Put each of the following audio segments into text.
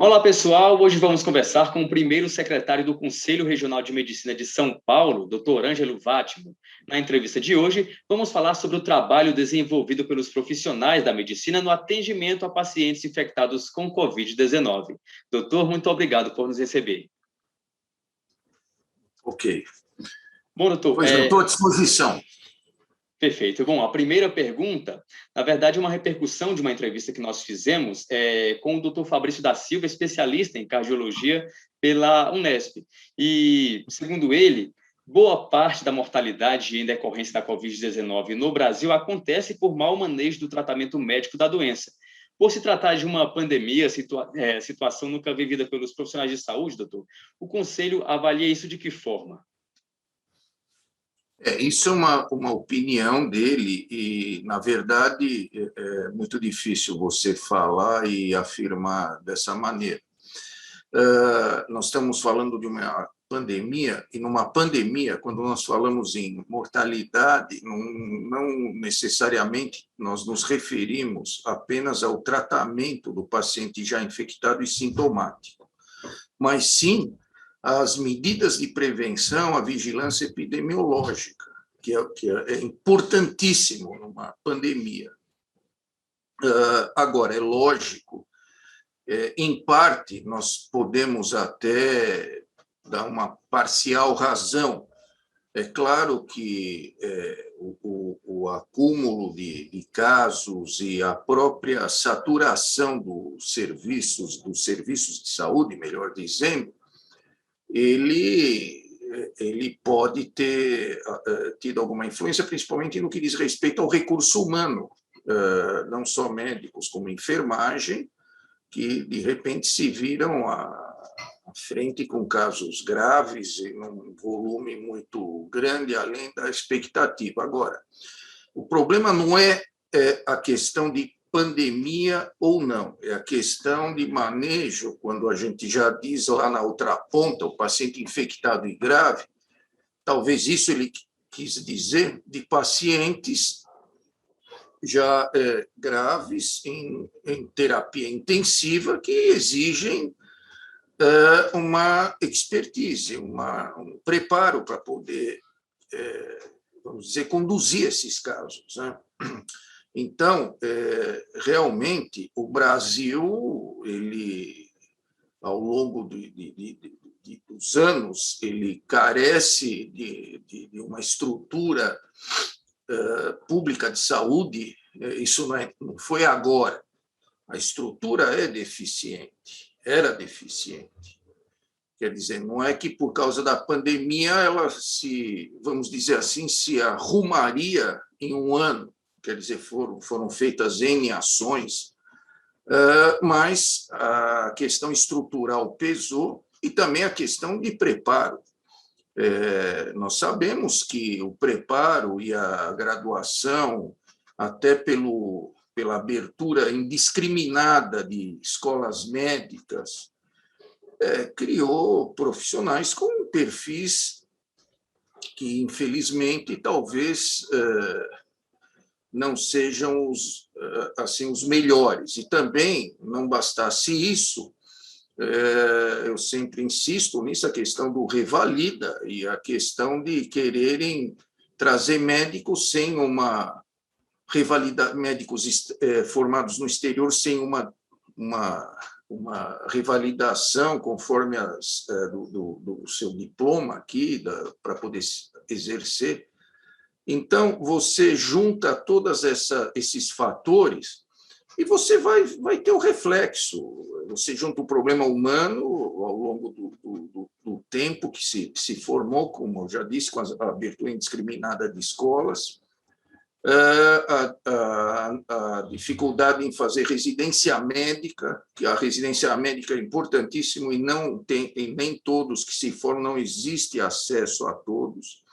Olá, pessoal. Hoje vamos conversar com o primeiro secretário do Conselho Regional de Medicina de São Paulo, Dr. Ângelo Wátimo. Na entrevista de hoje, vamos falar sobre o trabalho desenvolvido pelos profissionais da medicina no atendimento a pacientes infectados com Covid-19. Doutor, muito obrigado por nos receber. Ok. Bom, doutor... Pois não, estou à disposição. Perfeito. Bom, a primeira pergunta, na verdade, é uma repercussão de uma entrevista que nós fizemos com o Dr. Fabrício da Silva, especialista em cardiologia pela Unesp. E, segundo ele, boa parte da mortalidade em decorrência da Covid-19 no Brasil acontece por mau manejo do tratamento médico da doença. Por se tratar de uma pandemia, situação nunca vivida pelos profissionais de saúde, doutor, o Conselho avalia isso de que forma? Isso é uma opinião dele e, na verdade, é muito difícil você falar e afirmar dessa maneira. Nós estamos falando de uma pandemia, e numa pandemia, quando nós falamos em mortalidade, não necessariamente nós nos referimos apenas ao tratamento do paciente já infectado e sintomático, mas sim as medidas de prevenção, a vigilância epidemiológica, que é importantíssimo numa pandemia. Agora, é lógico, em parte, nós podemos até dar uma parcial razão. É claro que o acúmulo de casos e a própria saturação dos serviços de saúde, melhor dizendo, ele pode ter tido alguma influência, principalmente no que diz respeito ao recurso humano, não só médicos, como enfermagem, que, de repente, se viram à frente com casos graves e num volume muito grande, além da expectativa. Agora, o problema não é a questão de pandemia ou não, é a questão de manejo, quando a gente já diz lá na outra ponta, o paciente infectado e grave, talvez isso ele quis dizer de pacientes já graves em terapia intensiva que exigem uma expertise, um preparo para poder, vamos dizer, conduzir esses casos, né? Então, realmente, o Brasil, ele, ao longo dos anos, ele carece de uma estrutura pública de saúde. Isso não foi agora. A estrutura é deficiente, era deficiente. Quer dizer, não é que por causa da pandemia ela vamos dizer assim, se arrumaria em um ano. Quer dizer, foram feitas N ações, mas a questão estrutural pesou e também a questão de preparo. Nós sabemos que o preparo e a graduação, até pela abertura indiscriminada de escolas médicas, criou profissionais com perfis que, infelizmente, talvez não sejam os melhores. E também, não bastasse isso, eu sempre insisto nisso, a questão do revalida e a questão de quererem trazer médicos sem uma revalida, médicos formados no exterior sem uma revalidação conforme do seu diploma aqui, para poder exercer. Então, você junta todos esses fatores e você vai ter o reflexo. Você junta o problema humano ao longo do tempo que se formou, como eu já disse, com a abertura indiscriminada de escolas, a dificuldade em fazer residência médica, que a residência médica é importantíssimo e não tem, e nem todos que se formam, não existe acesso a todos.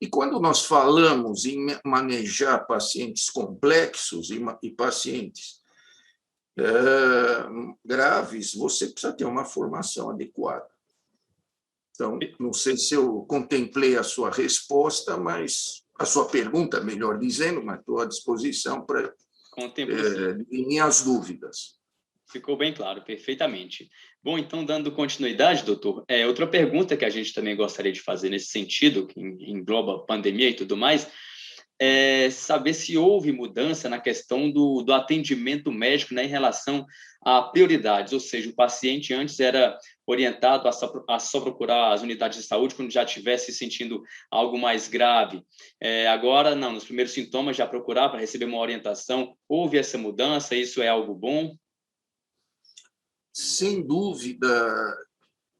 E quando nós falamos em manejar pacientes complexos e pacientes graves, você precisa ter uma formação adequada. Então, não sei se eu contemplei a sua resposta, mas a sua pergunta, melhor dizendo, mas estou à disposição para dirimir as dúvidas. Ficou bem claro, perfeitamente. Bom, então, dando continuidade, doutor, outra pergunta que a gente também gostaria de fazer nesse sentido, que engloba a pandemia e tudo mais, é saber se houve mudança na questão do atendimento médico, né, em relação a prioridades, ou seja, o paciente antes era orientado a só procurar as unidades de saúde quando já estivesse sentindo algo mais grave. Agora, não, nos primeiros sintomas já procurar para receber uma orientação. Houve essa mudança, isso é algo bom? Sem dúvida,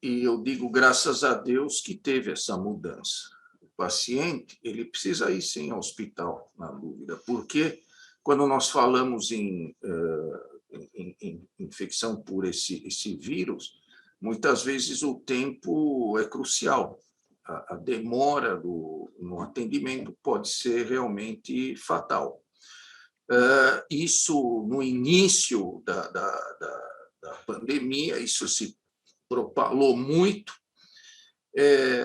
e eu digo graças a Deus que teve essa mudança. O paciente, ele precisa ir sim ao hospital, na dúvida, porque quando nós falamos em infecção por esse vírus, muitas vezes o tempo é crucial. A demora no atendimento pode ser realmente fatal. Isso, no início da pandemia, isso se propalou muito,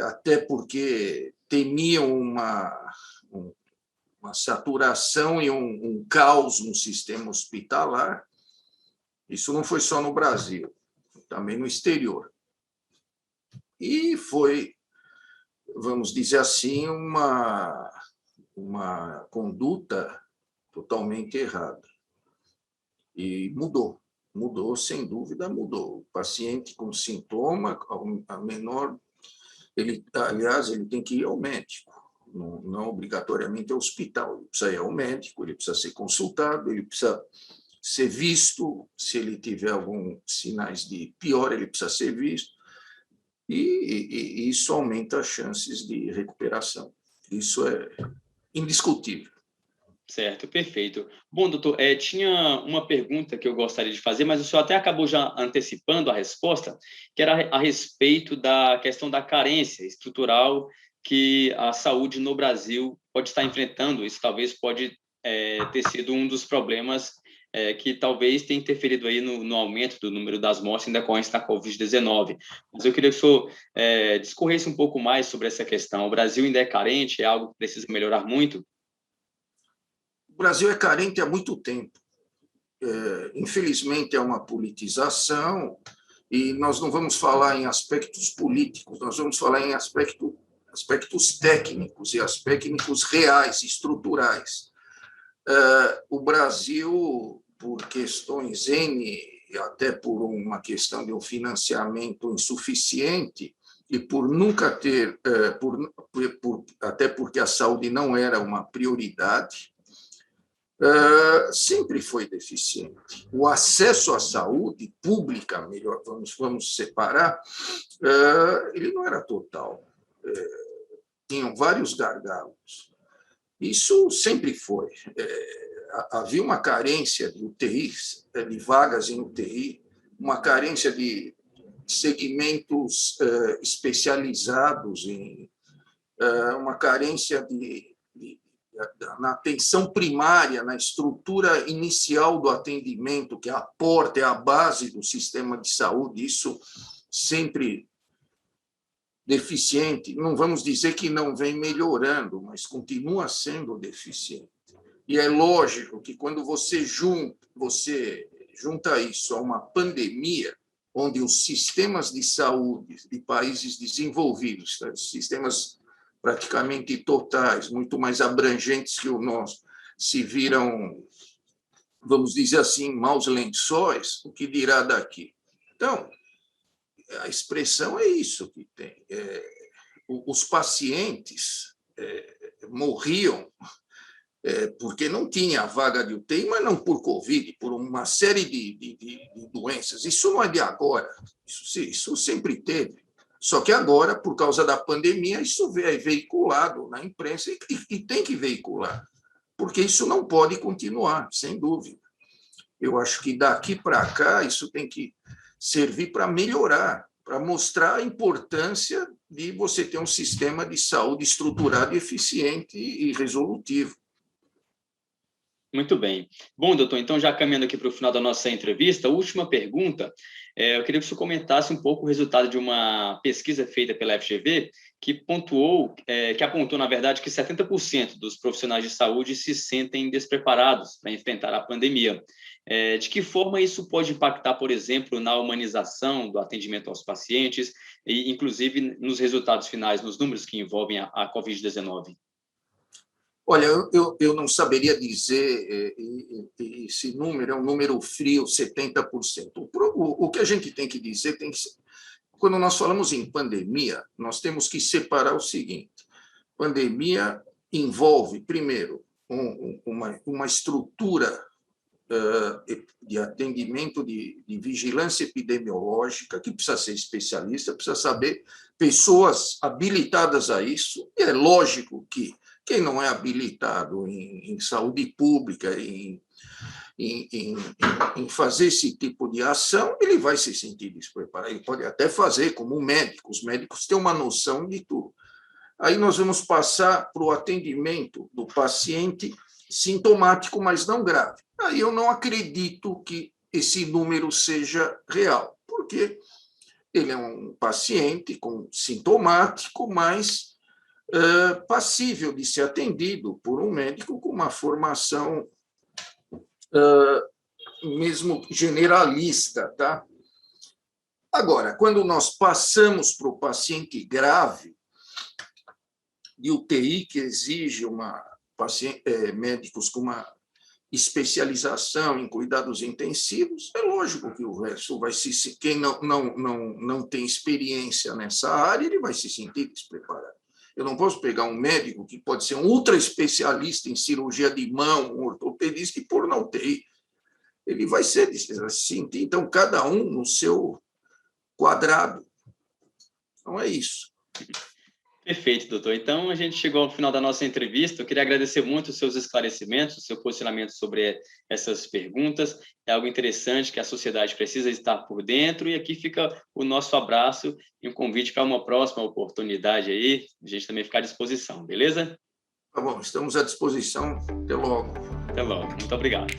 até porque temiam uma saturação e um caos no sistema hospitalar. Isso não foi só no Brasil, também no exterior. E foi, vamos dizer assim, uma conduta totalmente errada. E mudou, sem dúvida, mudou. O paciente com sintoma, a menor, aliás, ele tem que ir ao médico, não obrigatoriamente ao hospital. Ele precisa ir ao médico, ele precisa ser consultado, ele precisa ser visto, se ele tiver alguns sinais de pior, ele precisa ser visto, e isso aumenta as chances de recuperação. Isso é indiscutível. Certo, perfeito. Bom, doutor, tinha uma pergunta que eu gostaria de fazer, mas o senhor até acabou já antecipando a resposta, que era a respeito da questão da carência estrutural que a saúde no Brasil pode estar enfrentando. Isso talvez pode ter sido um dos problemas que talvez tenha interferido aí no aumento do número das mortes em decorrência da Covid-19. Mas eu queria que o senhor discorresse um pouco mais sobre essa questão. O Brasil ainda é carente, é algo que precisa melhorar muito? O Brasil é carente há muito tempo. Infelizmente, é uma politização, e nós não vamos falar em aspectos políticos, nós vamos falar em aspectos técnicos e aspectos reais, estruturais. O Brasil, por questões N, até por uma questão de um financiamento insuficiente, e por nunca ter, até porque a saúde não era uma prioridade, sempre foi deficiente. O acesso à saúde pública, melhor, vamos separar, ele não era total. Tinham vários gargalos. Isso sempre foi. Havia uma carência de UTIs, de vagas em UTI, uma carência de segmentos especializados, uma carência na atenção primária, na estrutura inicial do atendimento, que é a porta, é a base do sistema de saúde, isso sempre deficiente. Não vamos dizer que não vem melhorando, mas continua sendo deficiente. E é lógico que quando você junta isso a uma pandemia, onde os sistemas de saúde de países desenvolvidos, sistemas praticamente totais, muito mais abrangentes que o nosso, se viram, vamos dizer assim, maus lençóis, o que dirá daqui? Então, a expressão é isso que tem. Os pacientes morriam porque não tinha vaga de UTI, mas não por Covid, por uma série de doenças. Isso não é de agora, isso sempre teve. Só que agora, por causa da pandemia, isso é veiculado na imprensa e tem que veicular, porque isso não pode continuar, sem dúvida. Eu acho que daqui para cá isso tem que servir para melhorar, para mostrar a importância de você ter um sistema de saúde estruturado, eficiente e resolutivo. Muito bem. Bom, doutor, então já caminhando aqui para o final da nossa entrevista, a última pergunta, eu queria que o senhor comentasse um pouco o resultado de uma pesquisa feita pela FGV, que pontuou, que apontou, na verdade, que 70% dos profissionais de saúde se sentem despreparados para enfrentar a pandemia. De que forma isso pode impactar, por exemplo, na humanização do atendimento aos pacientes e, inclusive, nos resultados finais, nos números que envolvem a Covid-19? Olha, eu não saberia dizer, esse número é um número frio, 70%. O que a gente tem que dizer, quando nós falamos em pandemia, nós temos que separar o seguinte: pandemia envolve, primeiro, uma estrutura de atendimento, de vigilância epidemiológica, que precisa ser especialista, precisa saber, pessoas habilitadas a isso, e é lógico que quem não é habilitado em saúde pública, em fazer esse tipo de ação, ele vai se sentir despreparado. Ele pode até fazer como um médico, os médicos têm uma noção de tudo. Aí nós vamos passar para o atendimento do paciente sintomático, mas não grave. Aí eu não acredito que esse número seja real, porque ele é um paciente sintomático, mas passível de ser atendido por um médico com uma formação mesmo generalista, tá? Agora, quando nós passamos para o paciente grave de UTI, que exige médicos com uma especialização em cuidados intensivos, é lógico que o resto vai se... Quem não tem experiência nessa área, ele vai se sentir despreparado. Eu não posso pegar um médico que pode ser um ultra especialista em cirurgia de mão, um ortopedista, e pôr na UTI. Ele vai se sentir, então, cada um no seu quadrado. Então, é isso. Perfeito, doutor. Então, a gente chegou ao final da nossa entrevista. Eu queria agradecer muito os seus esclarecimentos, o seu posicionamento sobre essas perguntas. É algo interessante que a sociedade precisa estar por dentro. E aqui fica o nosso abraço e um convite para uma próxima oportunidade aí. A gente também ficar à disposição, beleza? Tá bom, estamos à disposição. Até logo. Até logo. Muito obrigado.